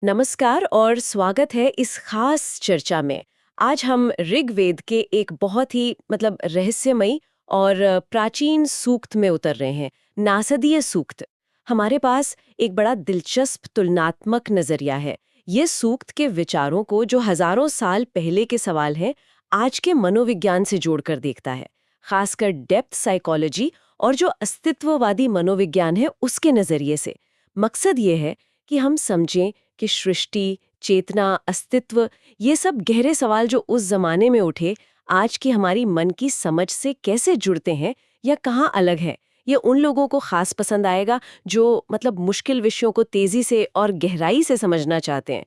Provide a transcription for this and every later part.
नमस्कार और स्वागत है इस खास चर्चा में। आज हम ऋग्वेद के एक बहुत ही रहस्यमयी और प्राचीन सूक्त में उतर रहे हैं, नासदीय सूक्त। हमारे पास एक बड़ा दिलचस्प तुलनात्मक नजरिया है। ये सूक्त के विचारों को जो हजारों साल पहले के सवाल हैं, आज के मनोविज्ञान से जोड़कर देखता है, खासकर डेप्थ साइकोलॉजी और जो अस्तित्ववादी मनोविज्ञान है उसके नजरिए से। मकसद ये है कि हम समझें कि सृष्टि, चेतना, अस्तित्व, ये सब गहरे सवाल जो उस जमाने में उठे, आज की हमारी मन की समझ से कैसे जुड़ते हैं या कहाँ अलग है। ये उन लोगों को खास पसंद आएगा जो मुश्किल विषयों को तेजी से और गहराई से समझना चाहते हैं।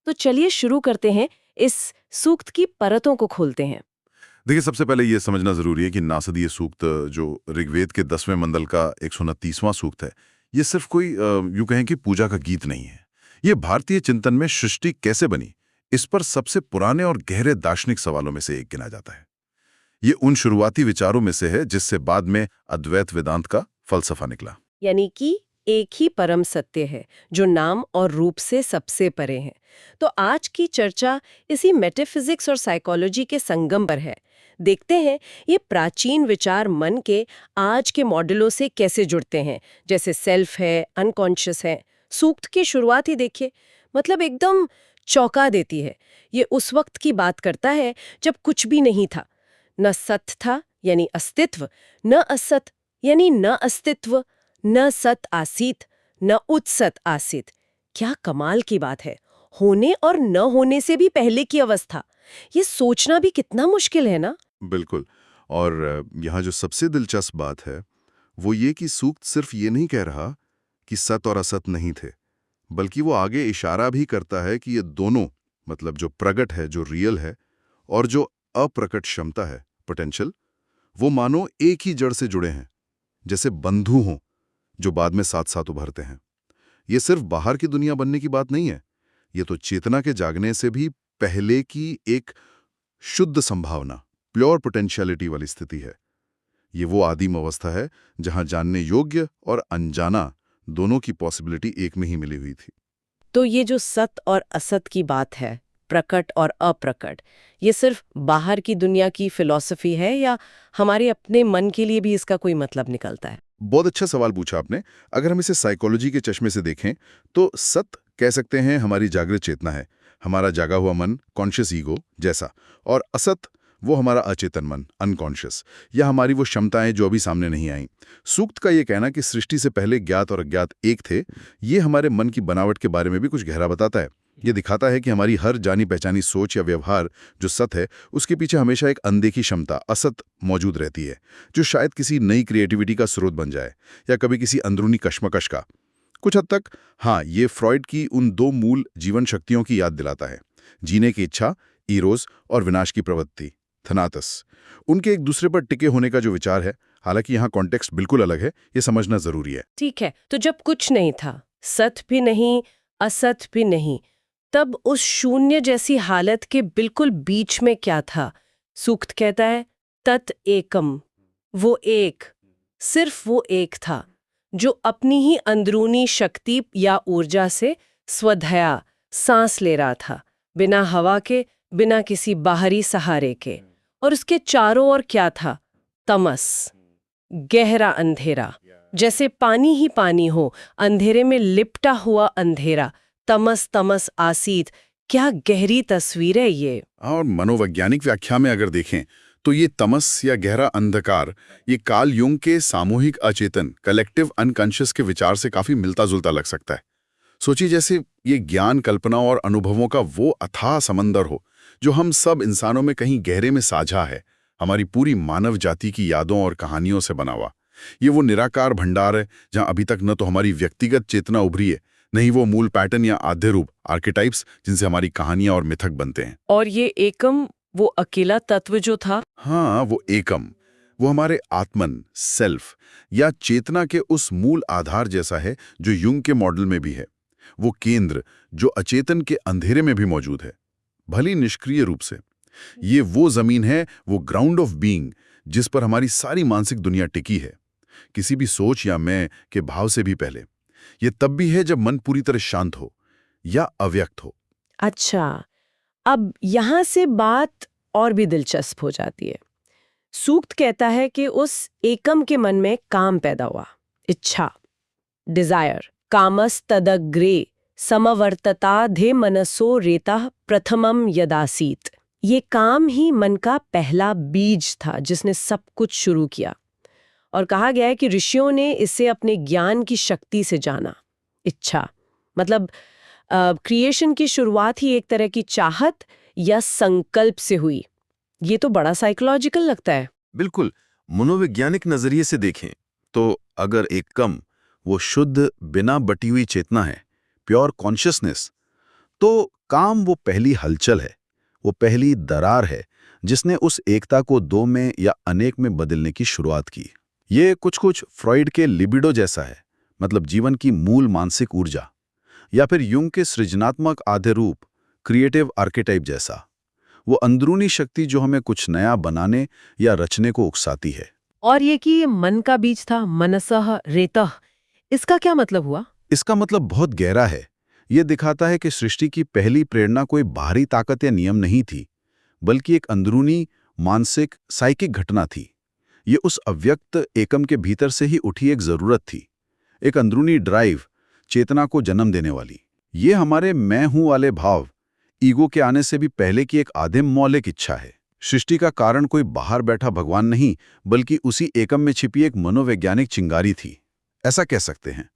तो चलिए शुरू करते हैं, इस सूक्त की परतों को खोलते हैं। देखिए, सबसे पहले ये समझना जरूरी है कि नासदीय सूक्त जो ऋग्वेद के 10वें मंडल का 129वां सूक्त है, ये सिर्फ कोई यूं कहें कि पूजा का गीत नहीं है। ये भारतीय चिंतन में सृष्टि कैसे बनी, इस पर सबसे पुराने और गहरे दार्शनिक सवालों में से एक गिना जाता है। ये उन शुरुआती विचारों में से है जिससे बाद में अद्वैत वेदांत का फलसफा निकला। यानी कि एक ही परम सत्य है जो नाम और रूप से सबसे परे है। तो आज की चर्चा इसी मेटाफिजिक्स और साइकोलॉजी के संगम पर है। देखते हैं ये प्राचीन विचार मन के आज के मॉडलों से कैसे जुड़ते हैं, जैसे सेल्फ है, अनकॉन्शियस है। सूक्त की शुरुआत ही देखिए, एकदम चौंका देती है। ये उस वक्त की बात करता है जब कुछ भी नहीं था, न सत था यानी अस्तित्व, न असत यानी न अस्तित्व, न सत आसीत, न उत्सत आसीत। क्या कमाल की बात है, होने और न होने से भी पहले की अवस्था। ये सोचना भी कितना मुश्किल है ना। बिल्कुल। और यहाँ जो सबसे दिलचस्प बात है वो ये कि सूक्त सिर्फ ये नहीं कह रहा कि सत और असत नहीं थे, बल्कि वो आगे इशारा भी करता है कि ये दोनों, जो प्रगट है, जो रियल है, और जो अप्रकट क्षमता है, पोटेंशियल, वो मानो एक ही जड़ से जुड़े हैं, जैसे बंधु हों जो बाद में साथ साथ उभरते हैं। ये सिर्फ बाहर की दुनिया बनने की बात नहीं है, ये तो चेतना के जागने से भी पहले की एक शुद्ध संभावना, प्योर पोटेंशियलिटी वाली स्थिति है। ये वो आदिम अवस्था है जहां जानने योग्य और अनजाना दोनों की पॉसिबिलिटी एक में ही मिली हुई थी। तो ये जो सत और असत की बात है, प्रकट और अप्रकट, ये सिर्फ बाहर की दुनिया की फिलॉसफी है या हमारे अपने मन के लिए भी इसका कोई मतलब निकलता है? बहुत अच्छा सवाल पूछा आपने। अगर हम इसे साइकोलॉजी के चश्मे से देखें तो सत कह सकते हैं हमारी जागृत चेतना है, हमारा जागा हुआ मन, कॉन्शियस ईगो जैसा। और असत वो हमारा अचेतन मन, अनकॉन्शियस, या हमारी वो क्षमताएं जो अभी सामने नहीं आई। सूक्त का ये कहना कि सृष्टि से पहले ज्ञात और अज्ञात एक थे, ये हमारे मन की बनावट के बारे में भी कुछ गहरा बताता है। ये दिखाता है कि हमारी हर जानी पहचानी सोच या व्यवहार जो सत है, उसके पीछे हमेशा एक अनदेखी क्षमता, असत, मौजूद रहती है, जो शायद किसी नई क्रिएटिविटी का स्रोत बन जाए या कभी किसी अंदरूनी कश्मकश का। कुछ हद तक हाँ, ये फ्रॉइड की उन दो मूल जीवन शक्तियों की याद दिलाता है, जीने की इच्छा, ईरोस, और विनाश की प्रवृत्ति, थनातस। उनके एक दूसरे पर टिके होने का जो विचार है, हालांकि यहाँ कॉन्टेक्स्ट बिल्कुल अलग है, ये समझना जरूरी है। ठीक है, तो जब कुछ नहीं था, सत भी नहीं, असत भी नहीं, तब उस शून्य जैसी हालत के बिल्कुल बीच में क्या था? सूक्त कहता है तत् एकम, वो एक, सिर्फ वो एक था जो अपनी ही अंदरूनी शक्ति या ऊर्जा से स्वधया सांस ले रहा था, बिना हवा के, बिना किसी बाहरी सहारे के। और उसके चारों ओर क्या था? तमस, गहरा अंधेरा, जैसे पानी ही पानी हो, अंधेरे में लिपटा हुआ अंधेरा। तमस तमस आसीत, क्या गहरी तस्वीर है ये। और मनोवैज्ञानिक व्याख्या में अगर देखें तो ये तमस या गहरा अंधकार, ये कार्ल युंग के सामूहिक अचेतन, कलेक्टिव अनकॉन्शियस के विचार से काफी मिलता जुलता लग सकता है। सोचिए जैसे ये ज्ञान, कल्पना और अनुभवों का वो अथाह समंदर हो जो हम सब इंसानों में कहीं गहरे में साझा है, हमारी पूरी मानव जाति की यादों और कहानियों से बना हुआ। ये वो निराकार भंडार है जहां अभी तक न तो हमारी व्यक्तिगत चेतना उभरी है, नहीं वो मूल पैटर्न या आद्य रूप, आर्केटाइप्स, जिनसे हमारी कहानियां और मिथक बनते हैं। और ये एकम, वो अकेला तत्व जो था, हाँ, वो एकम, वो हमारे आत्मन, सेल्फ या चेतना के उस मूल आधार जैसा है जो युंग के मॉडल में भी है। वो केंद्र जो अचेतन के अंधेरे में भी मौजूद है, भली निष्क्रिय रूप से। ये वो जमीन है, वो ग्राउंड ऑफ बीइंग, जिस पर हमारी सारी मानसिक दुनिया टिकी है, किसी भी सोच या मैं के भाव से भी पहले। ये तब भी है जब मन पूरी तरह शांत हो। या अव्यक्त हो। अच्छा, अब यहां से बात और भी दिलचस्प हो जाती है। सूक्त कहता है कि उस एकम के मन में काम पैदा हुआ, इच्छा, डिजायर, कामस्तदग्रे समवर्तताधे मनसो रेतः प्रथमम यदासीत। ये काम ही मन का पहला बीज था जिसने सब कुछ शुरू किया। और कहा गया है कि ऋषियों ने इसे अपने ज्ञान की शक्ति से जाना। इच्छा मतलब क्रिएशन की शुरुआत ही एक तरह की चाहत या संकल्प से हुई। ये तो बड़ा साइकोलॉजिकल लगता है। बिल्कुल, मनोवैज्ञानिक नजरिए से देखें तो अगर एक कम वो शुद्ध बिना बटी हुई चेतना है, प्योर कॉन्शियसनेस, तो काम वो पहली हलचल है, वो पहली दरार है जिसने उस एकता को दो में या अनेक में बदलने की शुरुआत की। ये कुछ फ्रॉइड के लिबिडो जैसा है, मतलब जीवन की मूल मानसिक ऊर्जा, या फिर युंग के सृजनात्मक आधे रूप क्रिएटिव आर्केटाइप जैसा, वो अंदरूनी शक्ति जो हमें कुछ नया बनाने या रचने को उकसाती है। और ये कि ये मन का बीज था, मनसः रेतः, इसका क्या मतलब हुआ? इसका मतलब बहुत गहरा है। ये दिखाता है कि सृष्टि की पहली प्रेरणा कोई बाहरी ताकत या नियम नहीं थी, बल्कि एक अंदरूनी मानसिक साइकिक घटना थी। ये उस अव्यक्त एकम के भीतर से ही उठी एक जरूरत थी, एक अंदरूनी ड्राइव, चेतना को जन्म देने वाली। ये हमारे मैं हूं वाले भाव, ईगो के आने से भी पहले की एक आदिम मौलिक इच्छा है। सृष्टि का कारण कोई बाहर बैठा भगवान नहीं, बल्कि उसी एकम में छिपी एक मनोवैज्ञानिक चिंगारी थी, ऐसा कह सकते हैं।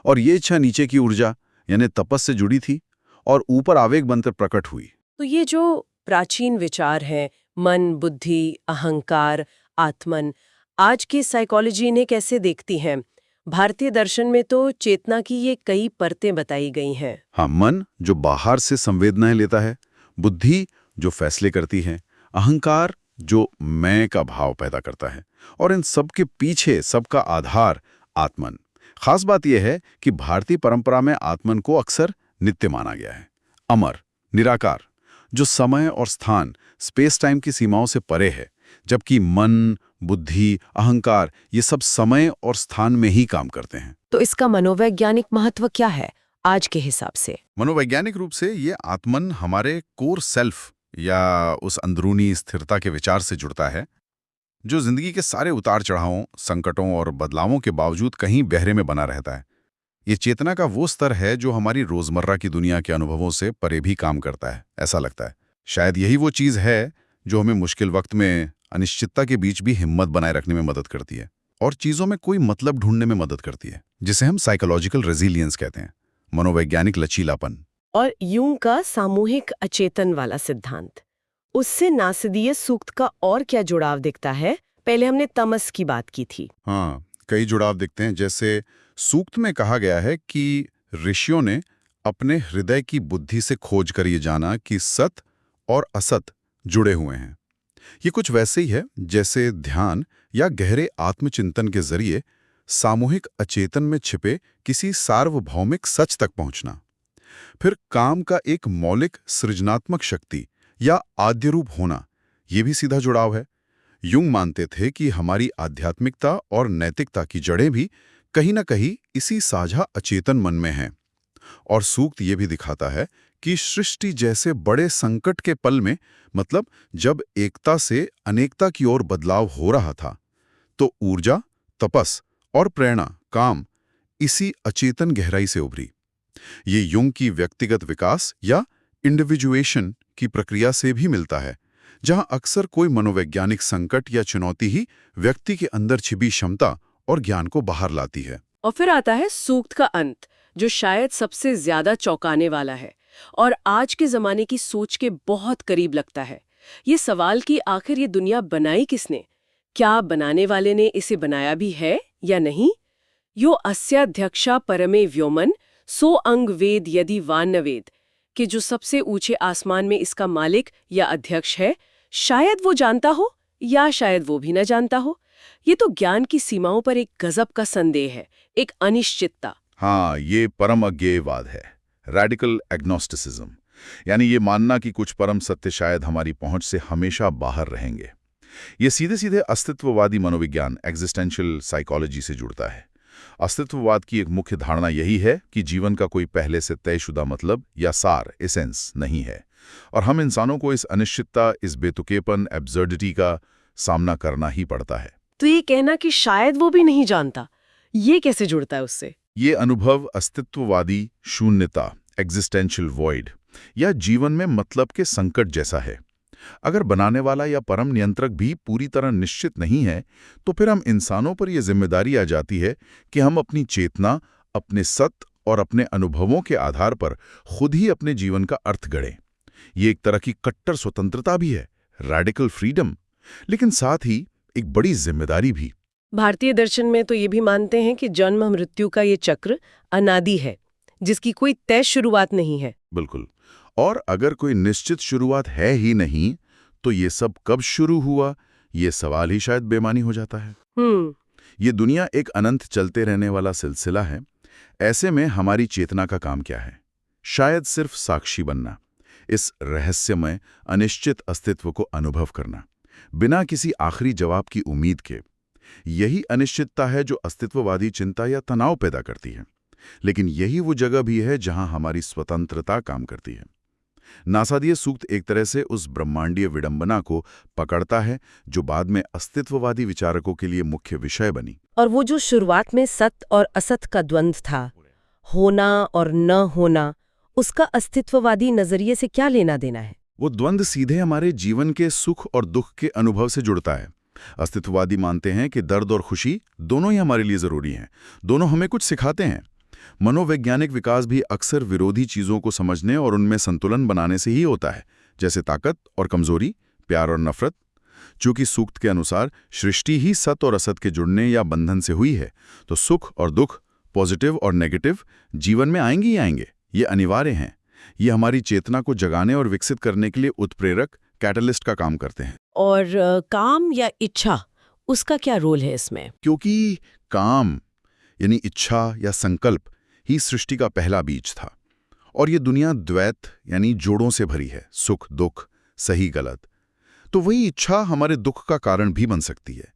और ये इच्छा नीचे की ऊर्जा यानी तपस से जुड़ी थी और ऊपर आवेग बनकर प्रकट हुई। तो ये जो प्राचीन विचार हैं, मन, बुद्धि, अहंकार, आत्मन, आज की साइकोलॉजी ने कैसे देखती हैं? भारतीय दर्शन में तो चेतना की ये कई परतें बताई गई हैं। हाँ, मन जो बाहर से संवेदनाएं लेता है, बुद्धि जो फैसले करती है, अहंकार जो मैं का भाव पैदा करता है, और इन सब के पीछे सबका आधार आत्मन। खास बात यह है कि भारतीय परंपरा में आत्मन को अक्सर नित्य माना गया है, अमर, निराकार, जो समय और स्थान, स्पेस टाइम की सीमाओं से परे है, जबकि मन, बुद्धि, अहंकार ये सब समय और स्थान में ही काम करते हैं। तो इसका मनोवैज्ञानिक महत्व क्या है आज के हिसाब से? मनोवैज्ञानिक रूप से ये आत्मन हमारे कोर सेल्फ या उस अंदरूनी स्थिरता के विचार से जुड़ता है, जो जिंदगी के सारे उतार चढ़ावों, संकटों और बदलावों के बावजूद कहीं बहरे में बना रहता है। ये चेतना का वो स्तर है जो हमारी रोजमर्रा की दुनिया के अनुभवों से परे भी काम करता है, ऐसा लगता है। शायद यही वो चीज है जो हमें मुश्किल वक्त में, अनिश्चितता के बीच भी हिम्मत बनाए रखने में मदद करती है और चीजों में कोई मतलब ढूंढने में मदद करती है, जिसे हम साइकोलॉजिकल रेजिलियंस कहते हैं, मनोवैज्ञानिक लचीलापन। और यूं का सामूहिक अचेतन वाला सिद्धांत, उससे नासदीय सूक्त का और क्या जुड़ाव दिखता है? पहले हमने तमस की बात की थी। हाँ, कई जुड़ाव दिखते हैं। जैसे सूक्त में कहा गया है कि ऋषियों ने अपने हृदय की बुद्धि से खोज कर ये जाना कि सत और असत जुड़े हुए हैं। ये कुछ वैसे ही है जैसे ध्यान या गहरे आत्मचिंतन के जरिए सामूहिक अचेतन में छिपे किसी सार्वभौमिक सच तक पहुंचना। फिर काम का एक मौलिक सृजनात्मक शक्ति या आद्य रूप होना, ये भी सीधा जुड़ाव है। युंग मानते थे कि हमारी आध्यात्मिकता और नैतिकता की जड़ें भी कहीं न कहीं इसी साझा अचेतन मन में हैं। और सूक्त ये भी दिखाता है कि सृष्टि जैसे बड़े संकट के पल में, मतलब जब एकता से अनेकता की ओर बदलाव हो रहा था, तो ऊर्जा, तपस और प्रेरणा, काम इसी अचेतन गहराई से उभरी। ये युंग की व्यक्तिगत विकास या इंडिविजुएशन की प्रक्रिया से भी मिलता है, जहां अक्सर कोई मनोवैज्ञानिक संकट या चुनौती ही व्यक्ति के अंदर छिपी क्षमता और ज्ञान को बाहर लाती है। और फिर आता है सूक्त का अंत, जो शायद सबसे ज्यादा चौंकाने वाला है और आज के जमाने की सोच के बहुत करीब लगता है। ये सवाल कि आखिर ये दुनिया बनाई किसने? क्या बनाने वाले ने इसे बनाया भी है या नहीं? यो अस्याध्यक्षा परमे व्योमन सो अंग वेद यदि वान न वेद, कि जो सबसे ऊंचे आसमान में इसका मालिक या अध्यक्ष है, शायद वो जानता हो या शायद वो भी न जानता हो। ये तो ज्ञान की सीमाओं पर एक गजब का संदेह है, एक अनिश्चितता। हाँ, ये परम अज्ञेयवाद है, रेडिकल एग्नोस्टिसिज्म, यानी ये मानना कि कुछ परम सत्य शायद हमारी पहुंच से हमेशा बाहर रहेंगे। ये सीधे सीधे अस्तित्ववादी मनोविज्ञान, एग्जिस्टेंशियल साइकोलॉजी से जुड़ता है, अस्तित्ववाद की एक मुख्य धारणा यही है कि जीवन का कोई पहले से तयशुदा मतलब या सार, एसेंस नहीं है, और हम इंसानों को इस अनिश्चितता, इस बेतुकेपन, एब्सर्डिटी का सामना करना ही पड़ता है। तो ये कहना कि शायद वो भी नहीं जानता, ये कैसे जुड़ता है उससे? ये अनुभव अस्तित्ववादी शून्यता, एग्जिस्टेंशियल वॉइड, या जीवन में मतलब के संकट जैसा है। अगर बनाने वाला या परम नियंत्रक भी पूरी तरह निश्चित नहीं है, तो फिर हम इंसानों पर यह जिम्मेदारी आ जाती है कि हम अपनी चेतना, अपने सत्य और अपने अनुभवों के आधार पर खुद ही अपने जीवन का अर्थ गढ़ें। ये एक तरह की कट्टर स्वतंत्रता भी है, रैडिकल फ्रीडम, लेकिन साथ ही एक बड़ी जिम्मेदारी भी। भारतीय दर्शन में तो ये भी मानते हैं कि जन्म मृत्यु का ये चक्र अनादि है, जिसकी कोई तय शुरुआत नहीं है। बिल्कुल। और अगर कोई निश्चित शुरुआत है ही नहीं, तो ये सब कब शुरू हुआ, ये सवाल ही शायद बेमानी हो जाता है। ये दुनिया एक अनंत चलते रहने वाला सिलसिला है। ऐसे में हमारी चेतना का काम क्या है? शायद सिर्फ साक्षी बनना, इस रहस्यमय अनिश्चित अस्तित्व को अनुभव करना, बिना किसी आखिरी जवाब की उम्मीद के। यही अनिश्चितता है जो अस्तित्ववादी चिंता या तनाव पैदा करती है, लेकिन यही वो जगह भी है जहां हमारी स्वतंत्रता काम करती है। नासादीय सूक्त एक तरह से उस ब्रह्मांडीय विडंबना को पकड़ता है जो बाद में अस्तित्ववादी विचारकों के लिए मुख्य विषय बनी। और वो जो शुरुआत में सत्य और असत्य का द्वंद्व था, होना और न होना, उसका अस्तित्ववादी नजरिए से क्या लेना देना है? वो द्वंद्व सीधे हमारे जीवन के सुख और दुख के अनुभव से जुड़ता है। अस्तित्ववादी मानते हैं कि दर्द और खुशी दोनों ही हमारे लिए जरूरी हैं, दोनों हमें कुछ सिखाते हैं। मनोवैज्ञानिक विकास भी अक्सर विरोधी चीजों को समझने और उनमें संतुलन बनाने से ही होता है, जैसे ताकत और कमजोरी, प्यार और नफरत। चूंकि सूक्त के अनुसार सृष्टि ही सत्य और असत के जुड़ने या बंधन से हुई है, तो सुख और दुख, पॉजिटिव और नेगेटिव जीवन में आएंगे ही आएंगे, ये अनिवार्य हैं। ये हमारी चेतना को जगाने और विकसित करने के लिए उत्प्रेरक, कैटलिस्ट का काम करते हैं। और काम या इच्छा, उसका क्या रोल है इसमें? क्योंकि काम यानी इच्छा या संकल्प ही सृष्टि का पहला बीज था, और ये दुनिया द्वैत यानी जोड़ों से भरी है, सुख दुख, सही गलत। तो वही इच्छा हमारे दुख का कारण भी बन सकती है,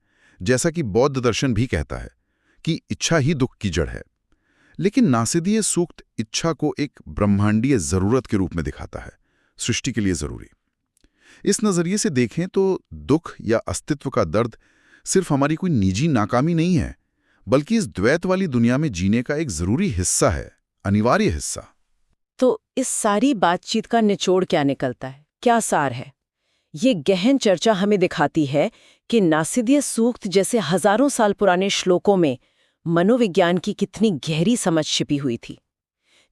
जैसा कि बौद्ध दर्शन भी कहता है कि इच्छा ही दुख की जड़ है। लेकिन नासदीय सूक्त इच्छा को एक ब्रह्मांडीय जरूरत के रूप में दिखाता है, सृष्टि के लिए जरूरी। इस नजरिए से देखें तो दुख या अस्तित्व का दर्द सिर्फ हमारी कोई निजी नाकामी नहीं है, बल्कि इस द्वैत वाली दुनिया में जीने का एक जरूरी हिस्सा है, अनिवार्य हिस्सा। तो इस सारी बातचीत का निचोड़ क्या निकलता है, क्या सार है? ये गहन चर्चा हमें दिखाती है कि नासदीय सूक्त जैसे हजारों साल पुराने श्लोकों में मनोविज्ञान की कितनी गहरी समझ छिपी हुई थी।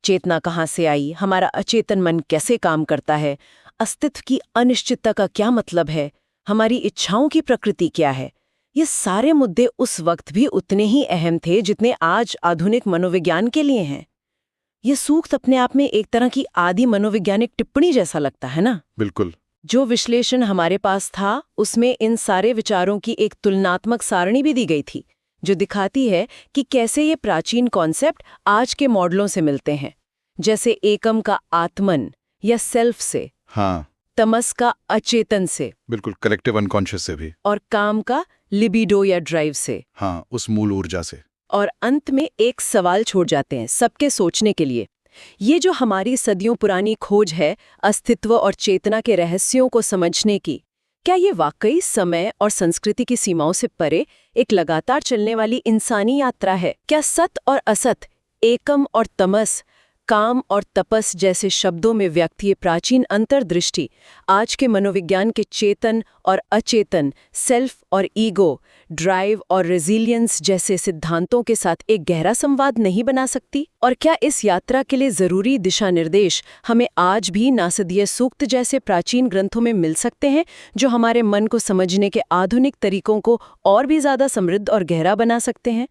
चेतना कहाँ से आई, हमारा अचेतन मन कैसे काम करता है, अस्तित्व की अनिश्चितता का क्या मतलब है, हमारी इच्छाओं की प्रकृति क्या है। ये सारे मुद्दे उस वक्त भी उतने ही अहम थे जितने आज आधुनिक मनोविज्ञान के लिए हैं। ये सूक्त अपने आप में एक तरह की आदि मनोवैज्ञानिक टिप्पणी जैसा लगता है ना? बिल्कुल। जो विश्लेषण हमारे पास था उसमें इन सारे विचारों की एक तुलनात्मक सारणी भी दी गई थी, जो दिखाती है कि कैसे ये प्राचीन कॉन्सेप्ट आज के मॉडलों से मिलते हैं, जैसे एकम का आत्मन या सेल्फ से, हाँ, तमस का अचेतन से, बिल्कुल कलेक्टिव अनकॉन्शियस से भी, और काम का लिबिडो या ड्राइव से, हाँ, उस मूल ऊर्जा से। और अंत में एक सवाल छोड़ जाते हैं सबके सोचने के लिए। ये जो हमारी सदियों पुरानी खोज है अस्तित्व और चेतना के रहस्यों को समझने की, क्या ये वाकई समय और संस्कृति की सीमाओं से परे एक लगातार चलने वाली इंसानी यात्रा है? क्या सत्य और असत, एकम और तमस, काम और तपस जैसे शब्दों में व्यक्त ये प्राचीन अंतर्दृष्टि आज के मनोविज्ञान के चेतन और अचेतन, सेल्फ और ईगो, ड्राइव और रेजिलियंस जैसे सिद्धांतों के साथ एक गहरा संवाद नहीं बना सकती? और क्या इस यात्रा के लिए जरूरी दिशा निर्देश हमें आज भी नासदीय सूक्त जैसे प्राचीन ग्रंथों में मिल सकते हैं, जो हमारे मन को समझने के आधुनिक तरीकों को और भी ज्यादा समृद्ध और गहरा बना सकते हैं?